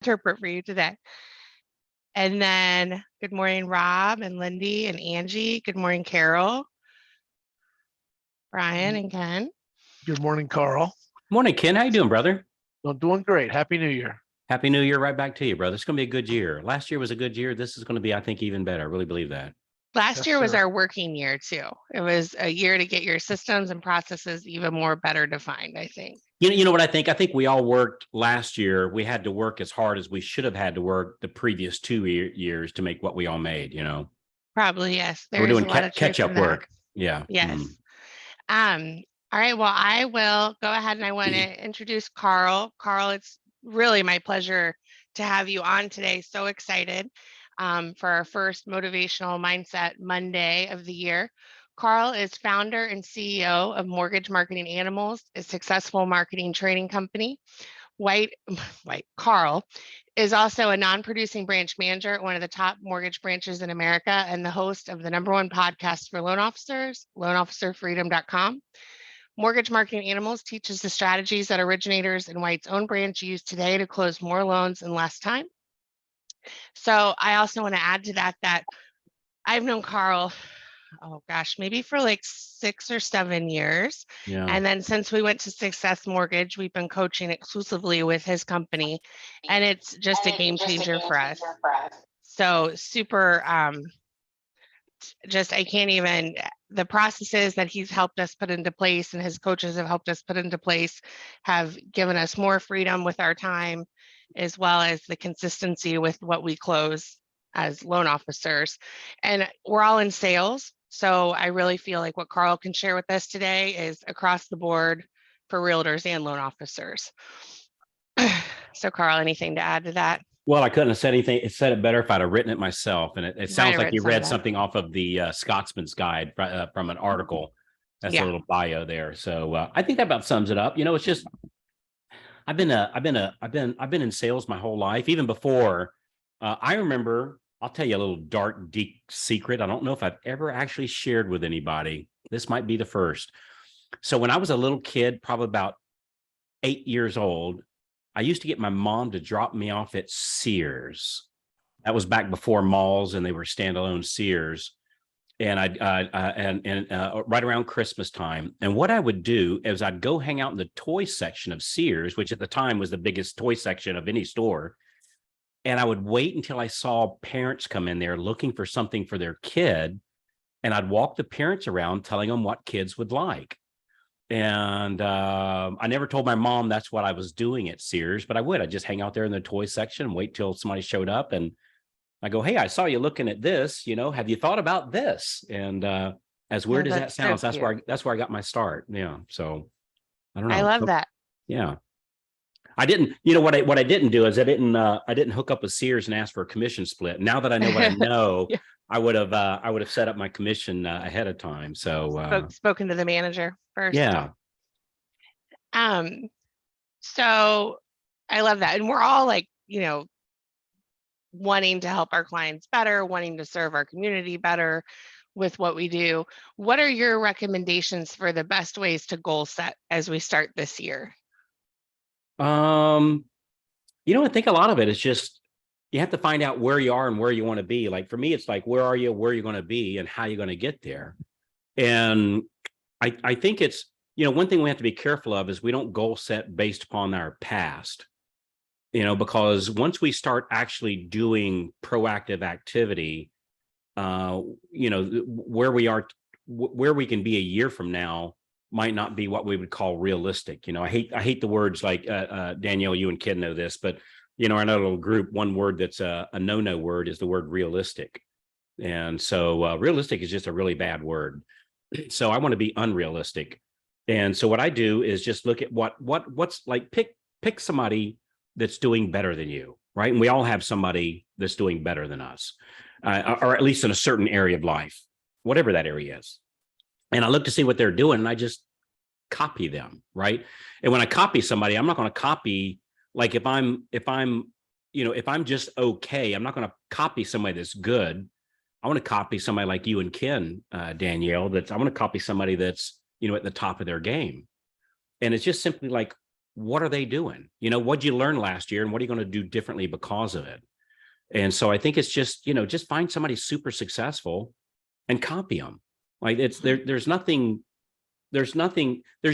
interpret for you today. And then good morning, Rob and Lindy and Angie. Good morning, Carol, Brian and Ken. Good morning, Carl. Morning, Ken. How you doing, brother? I'm doing great. Happy New Year. Happy New Year right back to you, brother. It's going to be a good year. Last year was a good year. This is going to be, I think, even better. I really believe that. Last year was our working year too. It was a year to get your systems and processes even more better defined, I think. You know what I think? I think we all worked last year. We had to work as hard as we should have had to work the previous 2 years to make what we all made, Probably, yes. We're doing catch-up work. Yeah. Yes. All right. Well, I will go ahead and I want to introduce Carl. Carl, it's really my pleasure to have you on today. So excited for our first Motivational Mindset Monday of the year. Carl is founder and CEO of Mortgage Marketing Animals, a successful marketing training company. Carl is also a non-producing branch manager at one of the top mortgage branches in America and the host of the #1 podcast for loan officers, loanofficerfreedom.com. Mortgage Marketing Animals teaches the strategies that originators in White's own branch use today to close more loans in less time. So I also want to add to that I've known Carl, maybe for like 6 or 7 years. Yeah. And then since we went to Success Mortgage, we've been coaching exclusively with his company, and it's just a game changer for us. So super, I can't even, the processes that he's helped us put into place and his coaches have helped us put into place have given us more freedom with our time, as well as the consistency with what we close as loan officers. And we're all in sales. So I really feel like what Carl can share with us today is across the board for realtors and loan officers. So Carl, anything to add to that? Well, I couldn't have said it better if I'd have written it myself. And it sounds like you read something off of the Scotsman's Guide from an article. That's a little bio there. So I think that about sums it up. It's just, I've been in sales my whole life, even before. I remember, I'll tell you a little dark, deep secret. I don't know if I've ever actually shared with anybody. This might be the first. So when I was a little kid, probably about 8 years old, I used to get my mom to drop me off at Sears. That was back before malls and they were standalone Sears. And right around Christmas time. And what I would do is I'd go hang out in the toy section of Sears, which at the time was the biggest toy section of any store. And I would wait until I saw parents come in there looking for something for their kid. And I'd walk the parents around telling them what kids would like. And I never told my mom that's what I was doing at Sears, but I'd just hang out there in the toy section and wait till somebody showed up. And I go, hey, I saw you looking at this, have you thought about this? And as weird as that sounds, that's where I got my start. Yeah. So I don't know. I love that. Yeah. I didn't, what I didn't do is I didn't hook up with Sears and ask for a commission split. Now that I know what I know, yeah. I would have set up my commission ahead of time. So spoken to the manager first. Yeah. So I love that. And we're all like, wanting to help our clients better, wanting to serve our community better with what we do. What are your recommendations for the best ways to goal set as we start this year? I think a lot of it is just, you have to find out where you are and where you want to be. Like for me, it's like, where are you, where you're going to be and how you're going to get there. And I think it's, one thing we have to be careful of is we don't goal set based upon our past, because once we start actually doing proactive activity, where we can be a year from now might not be what we would call realistic. I hate the words like, Danielle, you and Ken know this, but in our little group, one word that's a no-no word is the word realistic. And so realistic is just a really bad word. So I want to be unrealistic. And so what I do is just look at what's like, pick somebody that's doing better than you, right? And we all have somebody that's doing better than us, or at least in a certain area of life, whatever that area is. And I look to see what they're doing and I just copy them, right? And when I copy somebody, I'm not going to copy, like if I'm just okay, I'm not going to copy somebody that's good. I want to copy somebody like you and Ken, Danielle, I want to copy somebody that's, at the top of their game. And it's just simply like, what are they doing? What'd you learn last year and what are you going to do differently because of it? And so I think it's just, just find somebody super successful and copy them. Like there's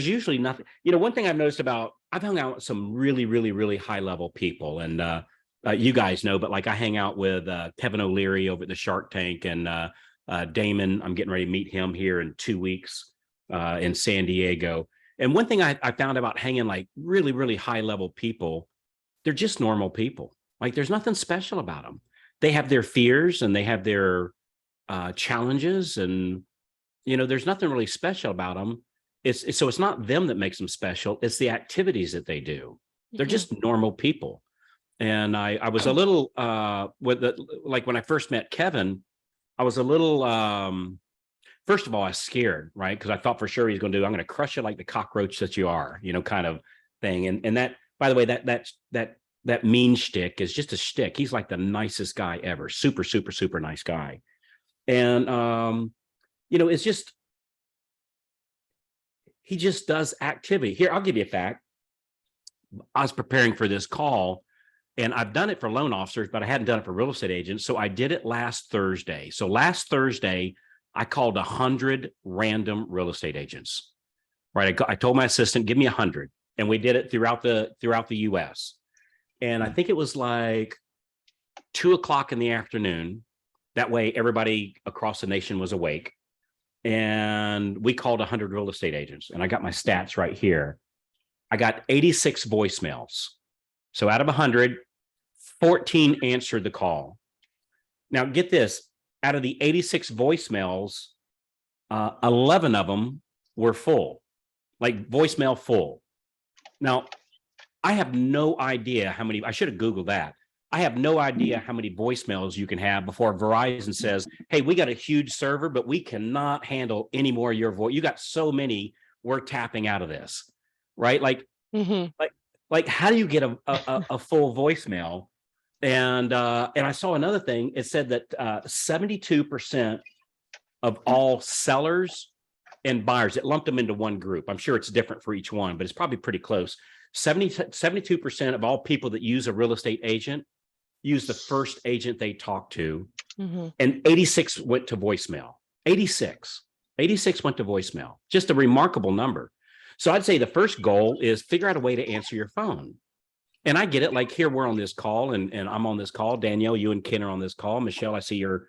usually nothing. One thing I've noticed I've hung out with some really, really, really high level people, and you guys know, but like I hang out with Kevin O'Leary over at the Shark Tank, and Damon, I'm getting ready to meet him here in 2 weeks in San Diego. And one thing I found about hanging like really, really high level people, they're just normal people. Like there's nothing special about them. They have their fears and they have their challenges, and there's nothing really special about them. It's not them that makes them special. It's the activities that they do. They're just normal people. And I was a little like when I first met Kevin, I was a little first of all, I was scared, right? Because I thought for sure he's going to do, I'm going to crush you like the cockroach that you are, kind of thing. And that, by the way, that mean shtick is just a shtick. He's like the nicest guy ever. Super, super, super nice guy. And it's just, he just does activity. Here, I'll give you a fact. I was preparing for this call, and I've done it for loan officers, but I hadn't done it for real estate agents. So I did it last Thursday. So last Thursday, I called 100 random real estate agents, right? I told my assistant, give me 100. And we did it throughout the US. And I think it was like 2:00 in the afternoon. That way, everybody across the nation was awake. And we called 100 real estate agents. And I got my stats right here. I got 86 voicemails. So out of 100, 14 answered the call. Now, get this. Out of the 86 voicemails, 11 of them were full, like voicemail full. Now, I have no idea how many, I should have Googled that. I have no idea how many voicemails you can have before Verizon says, hey, we got a huge server, but we cannot handle any more of your voice. You got so many, we're tapping out of this, right? Like how do you get a full voicemail? And I saw another thing. It said that 72% of all sellers and buyers, it lumped them into one group. I'm sure it's different for each one, but it's probably pretty close. 72% of all people that use a real estate agent use the first agent they talk to, and 86 went to voicemail. 86 went to voicemail. Just a remarkable number. So I'd say the first goal is figure out a way to answer your phone. And I get it. Like here, we're on this call, and I'm on this call. Danielle, you and Ken are on this call. Michelle, I see your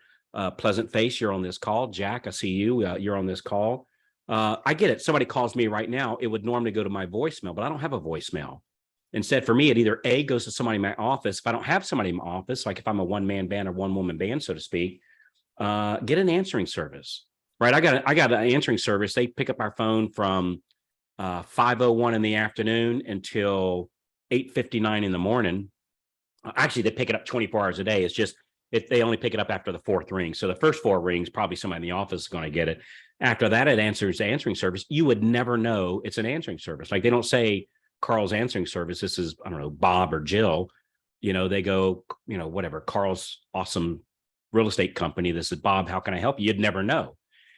pleasant face. You're on this call. Jack, I see you. You're on this call. I get it. Somebody calls me right now. It would normally go to my voicemail, but I don't have a voicemail. Instead, for me, it either A, goes to somebody in my office. If I don't have somebody in my office, like if I'm a one-man band or one-woman band, so to speak, get an answering service, right? I got an answering service. They pick up our phone from 5:01 in the afternoon until 8:59 in the morning. Actually, they pick it up 24 hours a day. It's just they only pick it up after the fourth ring. So the first 4 rings, probably somebody in the office is going to get it. After that, it answers the answering service. You would never know it's an answering service. Like they don't say Carl's answering service. This is, I don't know, Bob or Jill. They go, whatever, Carl's awesome real estate company. This is Bob. How can I help you? You'd never know.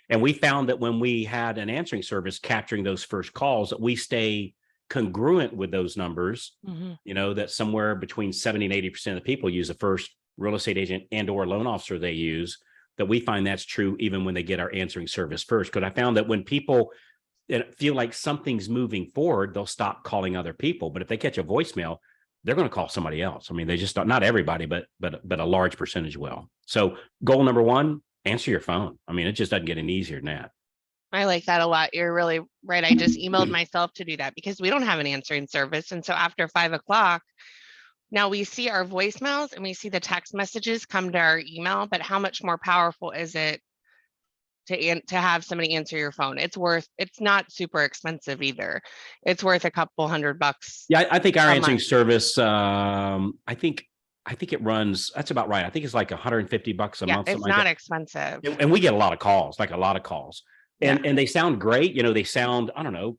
And we found that when we had an answering service capturing those first calls, that we stay congruent with those numbers, that somewhere between 70 and 80% of the people use the first real estate agent and or loan officer they use, that we find that's true even when they get our answering service first. Because I found that when people feel like something's moving forward, they'll stop calling other people. But if they catch a voicemail, they're going to call somebody else. I mean, they just not everybody, but a large percentage will. So goal number 1, answer your phone. I mean, it just doesn't get any easier than that. I like that a lot. You're really right. I just emailed myself to do that because we don't have an answering service. And so after 5:00, now we see our voicemails and we see the text messages come to our email, but how much more powerful is it to have somebody answer your phone? It's not super expensive either. It's worth a couple $100. Yeah, I think our answering service, I think it runs, that's about right. I think it's like $150 a month. It's not expensive. And we get a lot of calls. And they sound great. They sound, I don't know,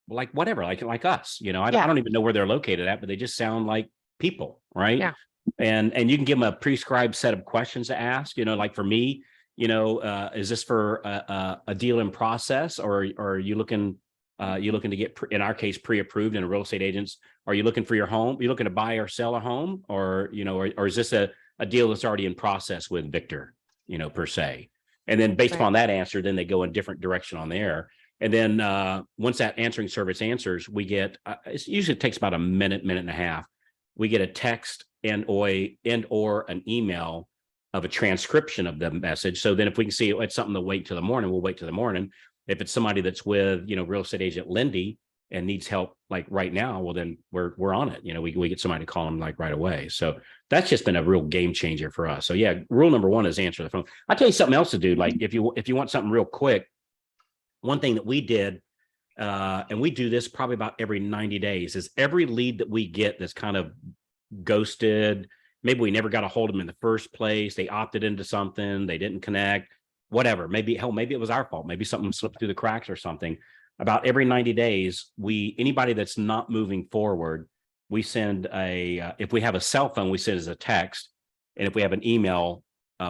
like whatever, like us, I don't even know where they're located at, but they just sound like people. Right. Yeah. And you can give them a prescribed set of questions to ask, like for me, is this for a deal in process, or are you looking You looking to get, in our case, pre-approved in a real estate agents? Are you looking for your home? Are you looking to buy or sell a home? Or, or is this a deal that's already in process with Victor, per se? And then based upon that answer, then they go in different direction on there. And then once that answering service answers, we get, it usually takes about a minute and a half. We get a text and or an email of a transcription of the message. So then if we can see it's something to wait till the morning, we'll wait till the morning. If it's somebody that's with, real estate agent Lindy and needs help like right now, well, then we're on it. We get somebody to call them like right away. So that's just been a real game changer for us. So yeah, rule number one is answer the phone. I'll tell you something else to do. Like if you want something real quick, one thing that we did, and we do this probably about every 90 days, is every lead that we get that's kind of ghosted, maybe we never got a hold of them in the first place, they opted into something, they didn't connect, whatever, maybe it was our fault, maybe something slipped through the cracks or something. About every 90 days, anybody that's not moving forward, we send if we have a cell phone, we send as a text, and if we have an email,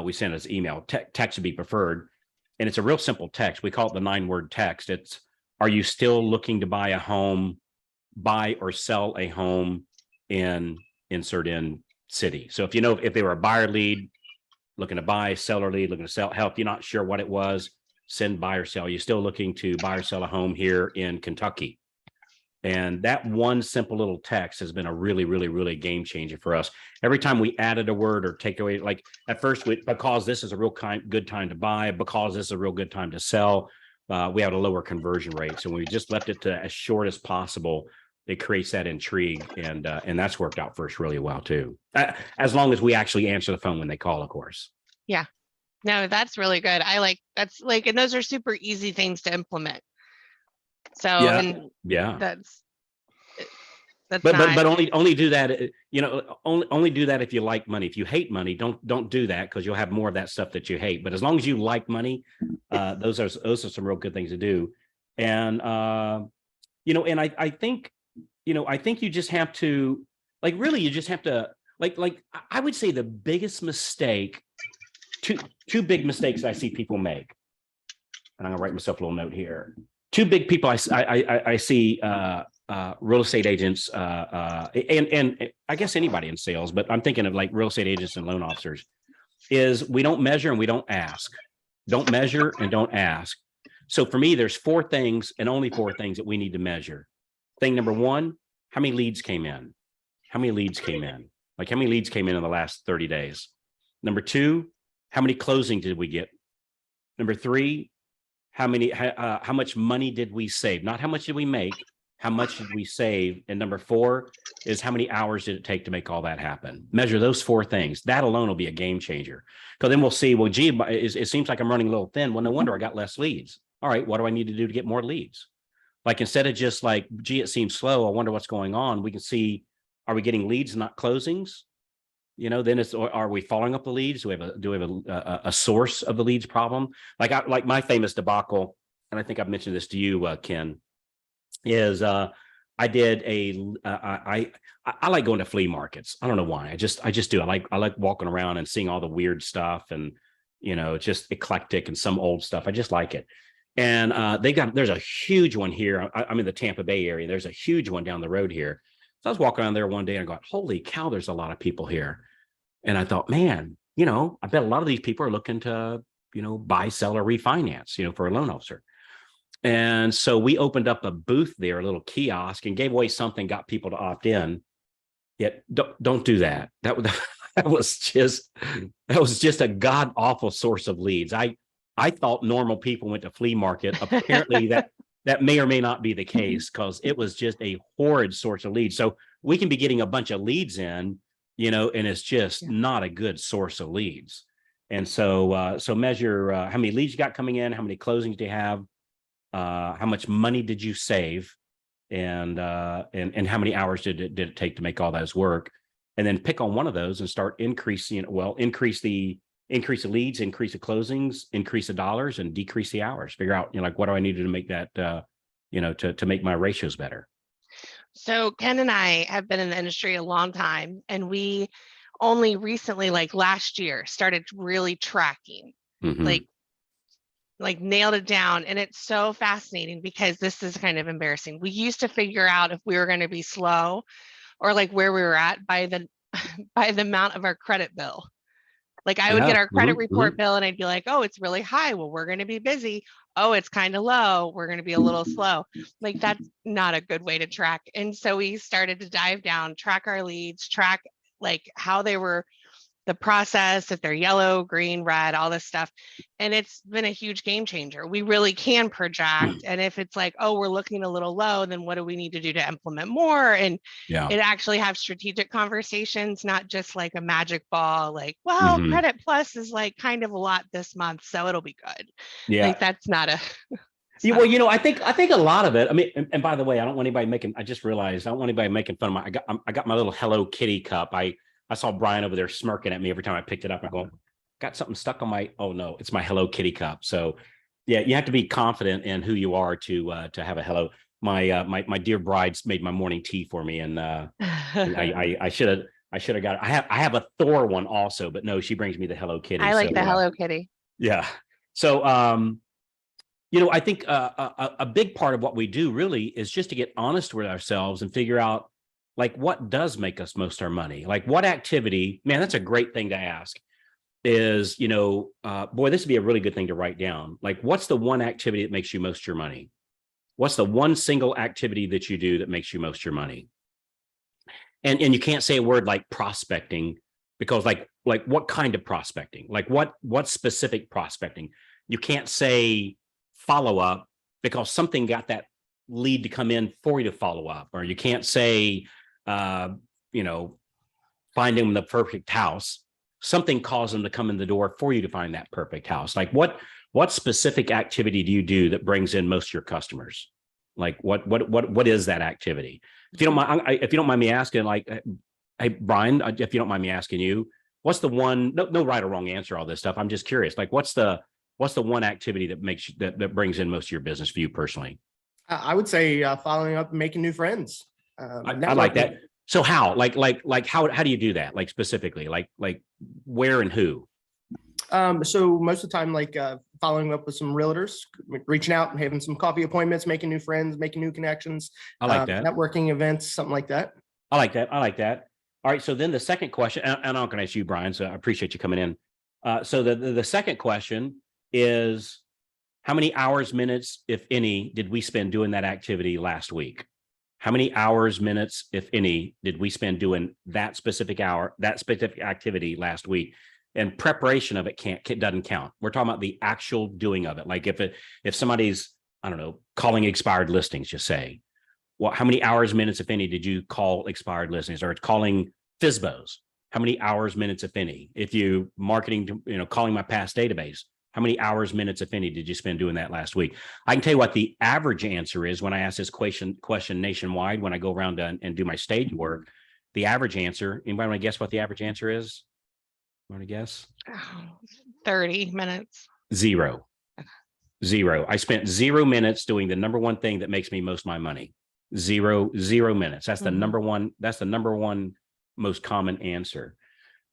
we send as email. Text would be preferred. And it's a real simple text. We call it the 9-word text. It's, are you still looking to buy a home, buy or sell a home in insert in city? So if they were a buyer lead, looking to buy, seller lead, looking to sell, if you're not sure what it was, send buy or sell. Are you still looking to buy or sell a home here in Kentucky? And that one simple little text has been a really, really, really game changer for us. Every time we added a word or take away, like at first, because this is a real good time to buy, because this is a real good time to sell, we had a lower conversion rate. So when we just left it to as short as possible, it creates that intrigue, and that's worked out for us really well too. As long as we actually answer the phone when they call, of course. Yeah, no, that's really good. And those are super easy things to implement. So that's but only do that, only do that if you like money. If you hate money, don't do that, because you'll have more of that stuff that you hate. But as long as you like money, those are some real good things to do. And and I think you just have to, I would say the biggest mistake, two big mistakes I see people make, and I'm gonna write myself a little note here. Two big people I see real estate agents and I guess anybody in sales, but I'm thinking of like real estate agents and loan officers, is we don't measure and we don't ask. Don't measure and don't ask. So for me, there's 4 things, and only 4 things, that we need to measure. Thing number 1, how many leads came in? How many leads came in? Like how many leads came in the last 30 days? Number 2, how many closings did we get? Number 3, how much money did we save? Not how much did we make, how much did we save? And number 4 is how many hours did it take to make all that happen? Measure those 4 things. That alone will be a game changer. Because then we'll see, well, gee, it seems like I'm running a little thin. Well, no wonder I got less leads. All right, what do I need to do to get more leads? Like instead of just like, gee, it seems slow, I wonder what's going on, we can see, are we getting leads, not closings? Then are we following up the leads? Do we have a source of the leads problem? Like my famous debacle, and I think I've mentioned this to you, Ken, is I did I like going to flea markets. I don't know why. I just do. I like walking around and seeing all the weird stuff, and just eclectic and some old stuff. I just like it. And there's a huge one here. I'm in the Tampa Bay area. There's a huge one down the road here. So I was walking around there one day and I go, holy cow, there's a lot of people here. And I thought, man, I bet a lot of these people are looking to, buy, sell, or refinance, for a loan officer. And so we opened up a booth there, a little kiosk, and gave away something, got people to opt in. Yet don't do that. That was just a god awful source of leads. I thought normal people went to flea market. Apparently that may or may not be the case, because it was just a horrid source of leads. So we can be getting a bunch of leads in, and it's just not a good source of leads. And so measure how many leads you got coming in, how many closings do you have, how much money did you save, and how many hours did it take to make all those work, and then pick on one of those and start increasing. Increase the leads, increase the closings, increase the dollars, and decrease the hours. Figure out, what do I need to make that, to make my ratios better. So Ken and I have been in the industry a long time, and we only recently, like last year, started really tracking. Mm-hmm. Like like nailed it down. And it's so fascinating because this is kind of embarrassing. We used to figure out if we were going to be slow or like where we were at by the by the amount of our credit bill. Like I would get our credit report bill and I'd be like, oh, it's really high. Well, we're going to be busy. Oh, it's kind of low. We're going to be a little slow. Like that's not a good way to track. And so we started to dive down, track our leads, track like how they were, the process, if they're yellow, green, red, all this stuff. And it's been a huge game changer. We really can project. And if it's like, oh, we're looking a little low, then what do we need to do to implement more? And it actually have strategic conversations, not just like a magic ball, like, well, credit plus is like kind of a lot this month, so it'll be good. Like that's not a well, you know, I think a lot of it. I mean, and by the way, I don't want anybody making. I just realized I don't want anybody making fun of my. I got my little Hello Kitty cup. I saw Brian over there smirking at me every time I picked it up. I go, got something stuck on my. Oh no, it's my Hello Kitty cup. So, yeah, you have to be confident in who you are to have a hello. My dear bride's made my morning tea for me, and I should have got it. I have a Thor one also, but no, she brings me the Hello Kitty. I like the Hello Kitty. Yeah. So, you know, I think a big part of what we do really is just to get honest with ourselves and figure out like what does make us most our money. Like what activity, man, that's a great thing to ask is, you know, boy, this would be a really good thing to write down. Like what's the one activity that makes you most your money? What's the one single activity that you do that makes you most your money? And you can't say a word like prospecting because like what kind of prospecting? Like what specific prospecting? You can't say follow up because something got that lead to come in for you to follow up, or you can't say, you know, find them the perfect house. Something caused them to come in the door for you to find that perfect house. Like what specific activity do you do that brings in most of your customers? Like what is that activity? If you don't mind me asking, like, hey, Brian, if you don't mind me asking you, what's the one, no right or wrong answer, all this stuff. I'm just curious, like, what's the one activity that makes you, that brings in most of your business for you personally? I would say following up and making new friends. I like that. So how, like how do you do that? Like specifically, like where and who? So most of the time, like following up with some realtors, reaching out and having some coffee appointments, making new friends, making new connections. I like that. Networking events, something like that. I like that. All right. So then the second question, and I'm not going to ask you, Brian, so I appreciate you coming in. So the second question is, how many hours, minutes, if any, did we spend doing that activity last week? How many hours, minutes, if any, did we spend doing that specific activity last week? And preparation of it doesn't count. We're talking about the actual doing of it. Like if somebody's, I don't know, calling expired listings, just say, well, how many hours, minutes, if any, did you call expired listings, or calling FSBOs? How many hours, minutes, if any? If you marketing, calling my past database, how many hours, minutes, if any, did you spend doing that last week? I can tell you what the average answer is when I ask this question nationwide, when I go around and do my stage work. The average answer, anybody want to guess what the average answer is? Want to guess? 30 minutes. Zero. I spent 0 minutes doing the number one thing that makes me most my money. Zero minutes. That's the number one. That's the number one most common answer.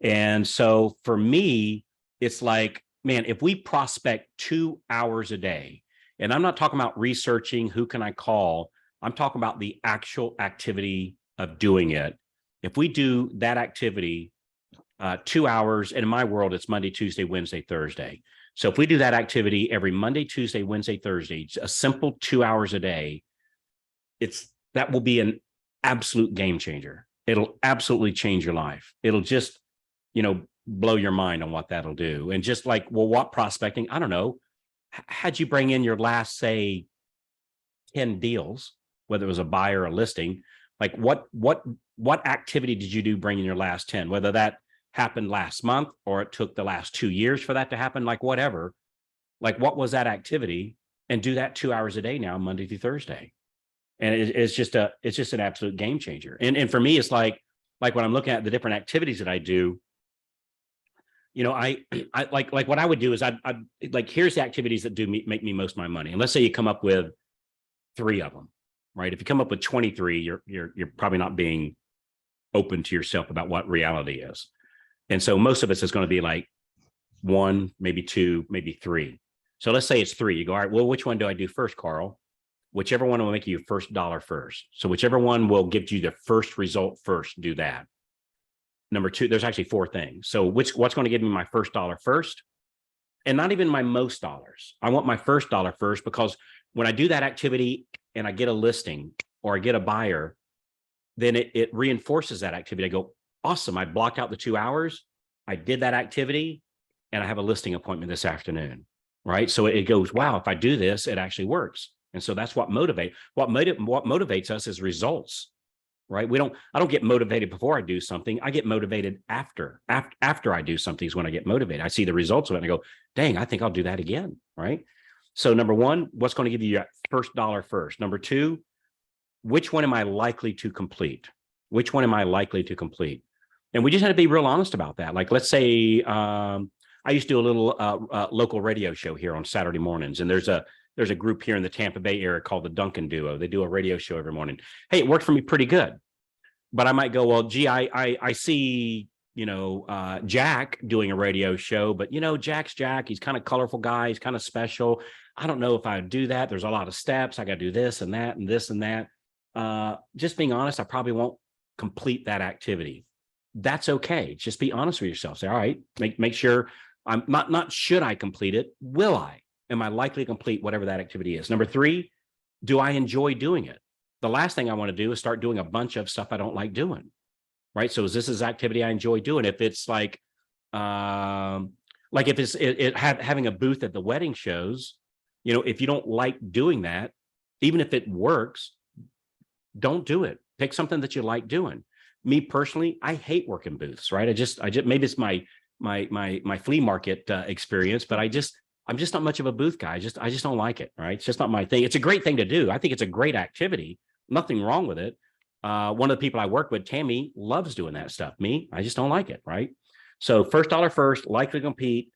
And so for me, it's like, man, if we prospect 2 hours a day, and I'm not talking about researching who can I call, I'm talking about the actual activity of doing it. If we do that activity 2 hours, and in my world, it's Monday, Tuesday, Wednesday, Thursday. So if we do that activity every Monday, Tuesday, Wednesday, Thursday, a simple 2 hours a day, that will be an absolute game changer. It'll absolutely change your life. It'll just, blow your mind on what that'll do. And just like, well, what prospecting? I don't know. How'd you bring in your last, say, 10 deals, whether it was a buy or a listing? Like what activity did you do bringing your last 10? Whether that happened last month or it took the last 2 years for that to happen, like whatever, like what was that activity? And do that 2 hours a day now, Monday through Thursday. And it's just an absolute game changer. And for me, it's like when I'm looking at the different activities that I do, I like what I would do is I'd like, here's the activities that make me most of my money. And let's say you come up with 3 of them, right? If you come up with 23, you're probably not being open to yourself about what reality is. And so most of us is going to be like 1, maybe 2, maybe 3. So let's say it's 3. You go, all right, well, which one do I do first, Carl? Whichever one will make you first dollar first. So whichever one will give you the first result first, do that. Number 2, there's actually 4 things. So what's going to give me my first dollar first? And not even my most dollars. I want my first dollar first, because when I do that activity and I get a listing or I get a buyer, then it reinforces that activity. I go, awesome, I blocked out the 2 hours. I did that activity and I have a listing appointment this afternoon, right? So it goes, wow, if I do this, it actually works. And so that's what motivates us is results, right? I don't get motivated before I do something. I get motivated after I do something is when I get motivated. I see the results of it and I go, dang, I think I'll do that again, right? So number 1, what's going to give you your first dollar first? Number 2, which one am I likely to complete? Which one am I likely to complete? And we just had to be real honest about that. Like, let's say I used to do a little local radio show here on Saturday mornings, and there's a group here in the Tampa Bay area called the Duncan Duo. They do a radio show every morning. Hey, it worked for me pretty good. But I might go, well, gee, I see, Jack doing a radio show, but Jack's Jack. He's kind of colorful guy. He's kind of special. I don't know if I would do that. There's a lot of steps. I got to do this and that and this and that. Just being honest, I probably won't complete that activity. That's okay. Just be honest with yourself. Say, all right, make sure I'm not should I complete it? Will I? Am I likely to complete whatever that activity is? Number 3, do I enjoy doing it? The last thing I want to do is start doing a bunch of stuff I don't like doing, right? So is this activity I enjoy doing? If it's like if it's having a booth at the wedding shows, if you don't like doing that, even if it works, don't do it. Pick something that you like doing. Me personally, I hate working booths, right? I just maybe it's my flea market experience, but I'm just not much of a booth guy. I just don't like it, right? It's just not my thing. It's a great thing to do. I think it's a great activity. Nothing wrong with it. One of the people I work with, Tammy, loves doing that stuff. Me, I just don't like it, right? So first dollar first, likely to compete.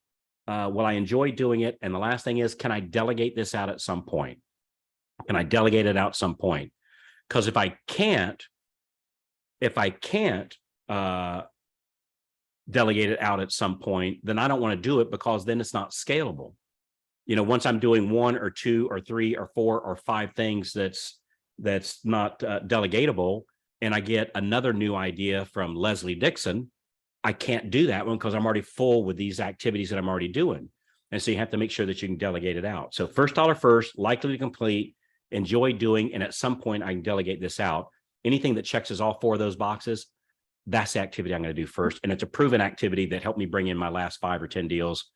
Will I enjoy doing it? And the last thing is, can I delegate this out at some point? Can I delegate it out at some point? Because if I can't delegate it out at some point, then I don't want to do it, because then it's not scalable. Once I'm doing 1 or 2 or 3 or 4 or 5 things that's not delegatable, and I get another new idea from Leslie Dixon, I can't do that one because I'm already full with these activities that I'm already doing. And so you have to make sure that you can delegate it out. So first dollar first, likely to complete, enjoy doing, and at some point I can delegate this out. Anything that checks all 4 of those boxes, that's the activity I'm going to do first. And it's a proven activity that helped me bring in my last 5 or 10 deals.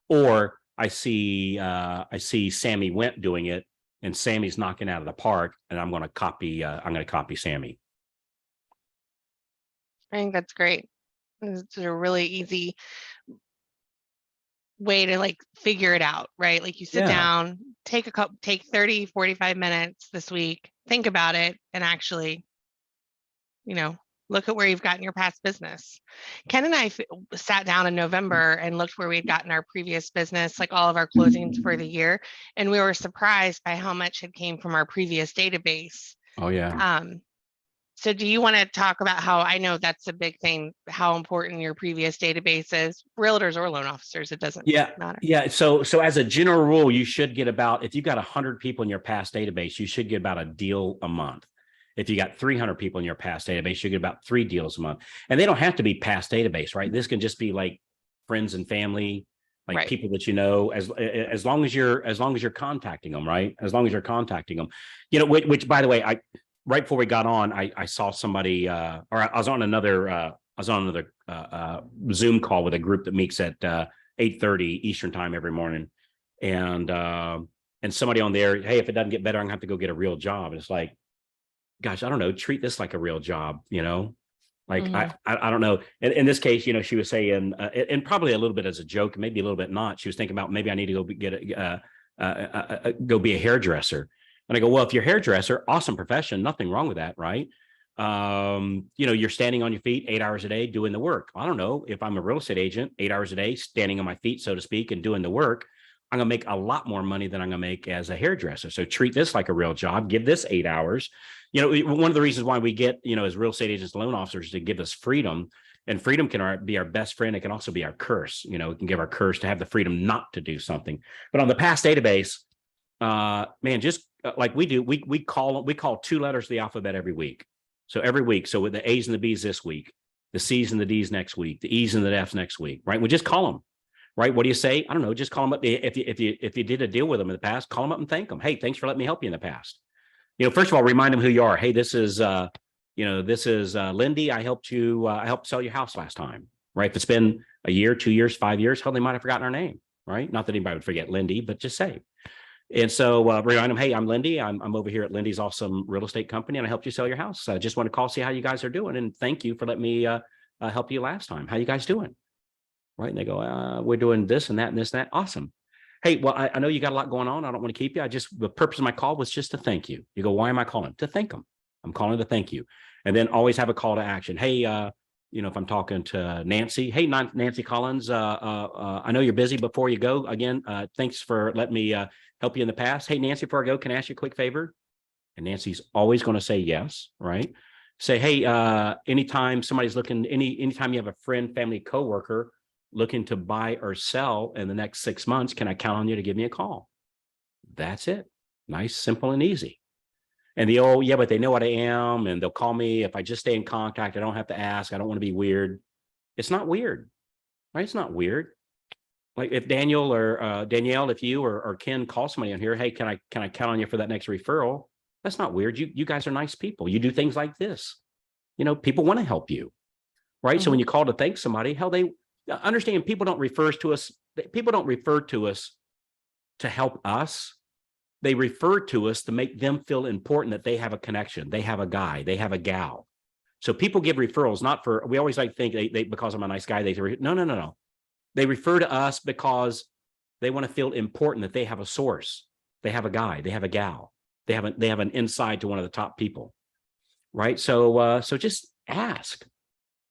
Or I see Sammy Went doing it, and Sammy's knocking out of the park, and I'm going to copy Sammy. I think that's great. It's a really easy way to figure it out, right? Like, you sit down, take 30, 45 minutes this week, think about it, and actually, look at where you've gotten your past business. Ken and I sat down in November and looked where we'd gotten our previous business, like all of our closings for the year. And we were surprised by how much had came from our previous database. Oh, yeah. So do you want to talk about how, I know that's a big thing, how important your previous database is, realtors or loan officers, it doesn't matter. Yeah. So as a general rule, you should get if you've got 100 people in your past database, you should get about a deal a month. If you got 300 people in your past database, you get about 3 deals a month. And they don't have to be past database, right? This can just be like friends and family, like people that as long as you're contacting them, right? As long as you're contacting them, which by the way, right before we got on, I saw somebody, or I was on another Zoom call with a group that meets at 8:30 Eastern time every morning, and somebody on there, hey, if it doesn't get better, I'm gonna have to go get a real job. And it's like, gosh, I don't know, treat this like a real job, like I don't know. In this case, she was saying, and probably a little bit as a joke, maybe a little bit not. She was thinking about, maybe I need to go be a hairdresser. And I go, well, if you're a hairdresser, awesome profession, nothing wrong with that, right? You're standing on your feet 8 hours a day doing the work. I don't know, if I'm a real estate agent, 8 hours a day, standing on my feet, so to speak, and doing the work, I'm going to make a lot more money than I'm going to make as a hairdresser. So treat this like a real job, give this 8 hours. One of the reasons why we get, as real estate agents, loan officers, to give us freedom And freedom can be our best friend. It can also be our curse. You know, it can give our curse to have the freedom not to do something. But on the past database, man, just like we do, we call 2 letters of the alphabet every week. So every week, so with the A's and the B's this week, the C's and the D's next week, the E's and the F's next week, right? We just call them, right? What do you say? I don't know. Just call them up. If you did a deal with them in the past, call them up and thank them. Hey, thanks for letting me help you in the past. You know, first of all, remind them who you are. Hey, this is Lindy. I helped sell your house last time, right? If it's been a year, 2 years, 5 years, hell, they might have forgotten our name, right? Not that anybody would forget Lindy, but just say. And so remind them, hey, I'm Lindy. I'm over here at Lindy's awesome real estate company, and I helped you sell your house. I just want to call, see how you guys are doing, and thank you for letting me help you last time. How you guys doing? Right? And they go, we're doing this and that and this and that. Awesome. Hey, well, I know you got a lot going on. I don't want to keep you. The purpose of my call was just to thank you. You go, why am I calling? To thank them. I'm calling to thank you. And then always have a call to action. Hey, if I'm talking to Nancy, hey, Nancy Collins, I know you're busy. Before you go, again, thanks for letting me help you in the past. Hey, Nancy, before I go, can I ask you a quick favor? And Nancy's always going to say yes, right? Say, hey, anytime somebody's looking, anytime you have a friend, family, coworker looking to buy or sell in the next 6 months, can I count on you to give me a call? That's it. Nice, simple, and easy. And yeah, but they know what I am, and they'll call me if I just stay in contact. I don't have to ask. I don't want to be weird. It's not weird, right? It's not weird. Like if Daniel or Danielle, if you or Ken call somebody on here, hey, can I count on you for that next referral? That's not weird. You guys are nice people. You do things like this. You know, people want to help you, right? Mm-hmm. So when you call to thank somebody, hell, they understand people don't refer to us. People don't refer to us to help us. They refer to us to make them feel important, that they have a connection, they have a guy, they have a gal. So people give referrals, not for, we always like to think they because I'm a nice guy, no. They refer to us because they want to feel important, that they have a source, they have a guy, they have a gal, they have an inside to one of the top people, right? So just ask,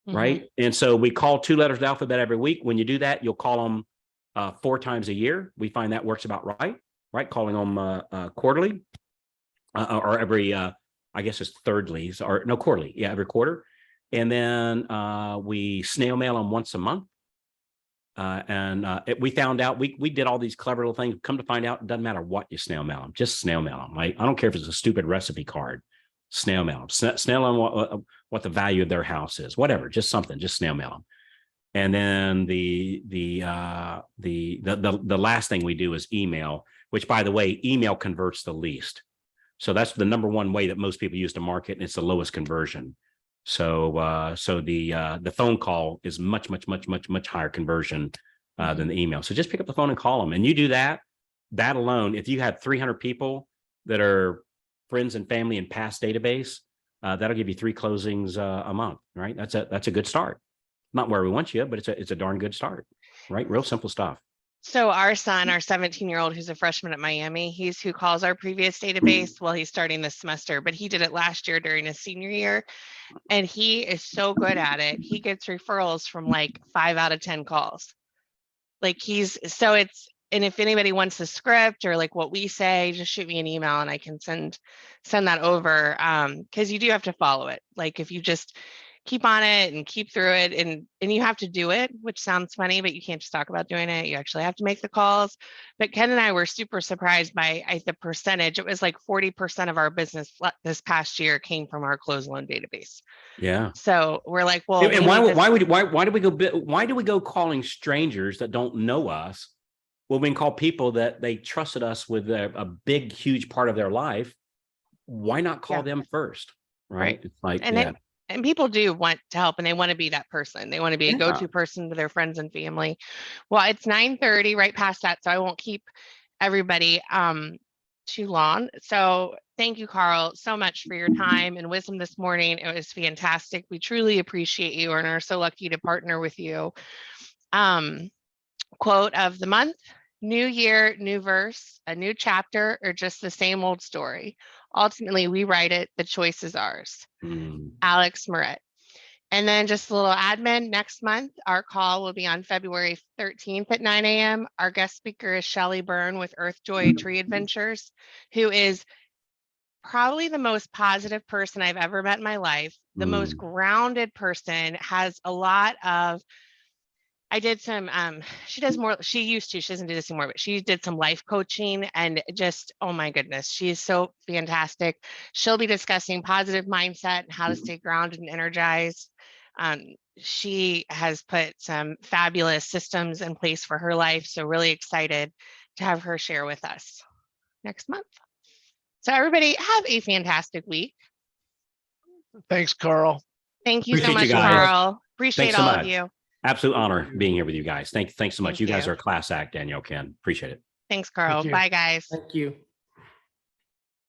right? And so we call 2 letters of the alphabet every week. When you do that, you'll call them 4 times a year. We find that works about right? Calling them quarterly or every, I guess it's quarterly. Yeah, every quarter. And then we snail mail them once a month. We found out, we did all these clever little things. Come to find out, it doesn't matter what you snail mail them, just snail mail them. I don't care if it's a stupid recipe card, snail mail them. Snail them what the value of their house is, whatever, just something, just snail mail them. And then the last thing we do is email, which, by the way, email converts the least. So that's the number one way that most people use to market, and it's the lowest conversion. So the phone call is much higher conversion than the email. So just pick up the phone and call them, and you do that alone. If you have 300 people that are friends and family in past database, that'll give you 3 closings a month, right? That's a good start. Not where we want you, but it's a darn good start, right? Real simple stuff. So our son, our 17-year-old, who's a freshman at Miami, he's who calls our previous database. Well, he's starting this semester, but he did it last year during his senior year. And he is so good at it. He gets referrals from like 5 out of 10 calls. Like and if anybody wants the script or like what we say, just shoot me an email and I can send that over. Because you do have to follow it. Like if you just keep on it and keep through it, and you have to do it, which sounds funny, but you can't just talk about doing it. You actually have to make the calls. But Ken and I were super surprised by the percentage. It was like 40% of our business this past year came from our closed loan database. Yeah. So we're like, well, and why do we go calling strangers that don't know us? Well, we can call people that they trusted us with a big, huge part of their life. Why not call them first? Right. It's like, and people do want to help, and they want to be that person. They want to be a go-to person to their friends and family. Well, it's 9:30, right past that, so I won't keep everybody too long. So thank you, Carl, so much for your time and wisdom this morning. It was fantastic. We truly appreciate you and are so lucky to partner with you. Quote of the month: new year, new verse, a new chapter, or just the same old story. Ultimately, we write it. The choice is ours. Alex Moret. And then just a little admin. Next month, our call will be on February 13th at 9 a.m. Our guest speaker is Shelly Byrne with Earth Joy Tree Adventures, who is probably the most positive person I've ever met in my life. the most grounded person, has a lot of, I did some, she does more, she doesn't do this anymore, but she did some life coaching, and just, oh my goodness, she's so fantastic. She'll be discussing positive mindset and how to stay grounded and energized. She has put some fabulous systems in place for her life. So really excited to have her share with us next month. So everybody have a fantastic week. Thanks, Carl. Thank you so Appreciate much, you guys. Carl. Appreciate Thanks so all of much. you. Absolute honor being here with you guys. Thanks so much. Thank You guys you. are a class act, Danielle, Ken. Appreciate it. Thanks, Carl. you. Bye, guys. Thank you.